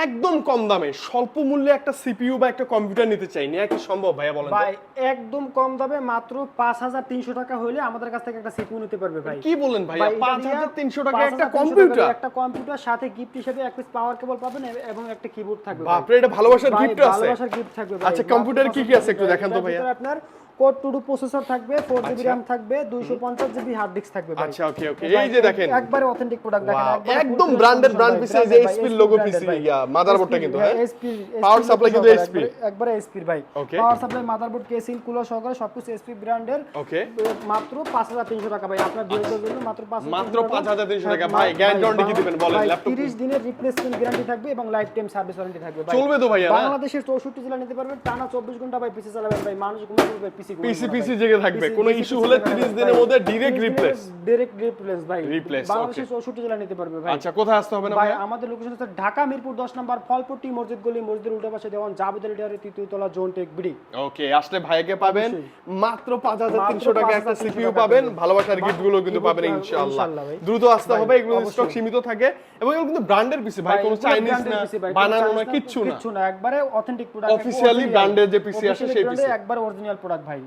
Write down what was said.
একদম কম দামে স্বল্প মূল্যে একটা সিপিইউ বা একটা কম্পিউটার নিতে চাই, নেওয়া কি সম্ভব ভাইয়া বলেন তো? ভাই একদম কম দামে মাত্র 5300 টাকা হইলে আমাদের কাছ থেকে একটা সিপিইউ নিতে পারবে ভাই। কি বলেন ভাইয়া, ভাই, এটা 5300 টাকা একটা 5300 কম্পিউটার? একটা কম্পিউটার সাথে গিফট হিসেবে এক পিস পাওয়ার কেবল পাবেন এবং একটা কিবোর্ড থাকবে। বাপরে, এটা ভালোবাসার ভাই, গিফট আছে। ভালোবাসার গিফট থাকবে ভাই। আচ্ছা, কম্পিউটারে কি কি আছে একটু দেখান তো ভাইয়া। আপনার কোড টু প্রসেসর থাকবে, 4 জিবি আচ্ছা। র‍্যাম থাকবে, 250 জিবি হার্ড ডিস্ক থাকবে ভাই। আচ্ছা, ওকে ওকে, এই যে দেখেন একবারে অথেন্টিক প্রোডাক্ট দেখেন, Wow, একদম ব্র্যান্ডেড ব্র্যান্ড পিসে, এই যে এসপি এর লোগো পিসি, মাদারবোর্ডটা কিন্তু হ্যাঁ পাওয়ার সাপ্লাই কিন্তু এসপি, একবারে এসপি ভাই। Okay power supply, motherboard, casing, cooler সহকারে সবকিছু এসপি ব্র্যান্ডের। ওকে, মাত্র 5300 টাকা ভাই, আপনার বিয়ের জন্য মাত্র 5300 টাকা। ভাই গ্যারান্টি ওয়ারেন্টি কি দিবেন বলেন? ল্যাপটপ 30 দিনের রিপ্লেসমেন্ট গ্যারান্টি থাকবে এবং লাইফ টাইম সার্ভিস ওয়ারেন্টি থাকবে ভাই। চলবে তো ভাইয়া? বাংলাদেশের 64 জেলা নিতে পারবেন, টানা 24 ঘন্টা ভাই পিসি চালাবেন ভাই, মানুষ ঘুমাবে ভাই, পিসি পিসি জেগে থাকবে, কোনো ইস্যু হলে 30 দিনের মধ্যে ডাইরেক্ট রিপ্লেস ভাই। রিপ্লেস, বাংলাদেশের 64 জেলা নিতে পারবে ভাই। আচ্ছা, কোথায় আসতে হবে না ভাই ভাই? আমাদের লোকেশন হচ্ছে ঢাকা মিরপুর 10 নম্বর ফলপট্টি মসজিদ গলি, মসজিদের উল্টা পাশে দেওয়ান জাবেদুল ডিয়ারের 3য় তলা, জোন টেক বিডি। ওকে, আসলে ভাইকে পাবেন মাত্র 5300 মাত্র টাকা একটা 5300 সিপিইউ টাকা পাবেন, পাবেন। ভালোবাসার গিফট গুলো কিন্তু পাবেন ইনশাআল্লাহ ইনশাআল্লাহ। ভাই। দ্রুত আসতে ভাই, হবে, এগুলো স্টক অবশ্যই। সীমিত থাকে এবং এগুলো কিন্তু ব্র্যান্ডের পিসি ভাই, কোনো চাইনিজ না, বানানো না, কিচ্ছু না, একবারে অথেন্টিক প্রোডাক্ট, অফিশিয়ালি ব্র্যান্ডের যে পিসি আসে সেই পিসি। একবারে অরিজিনাল প্রোডাক্ট ভাই।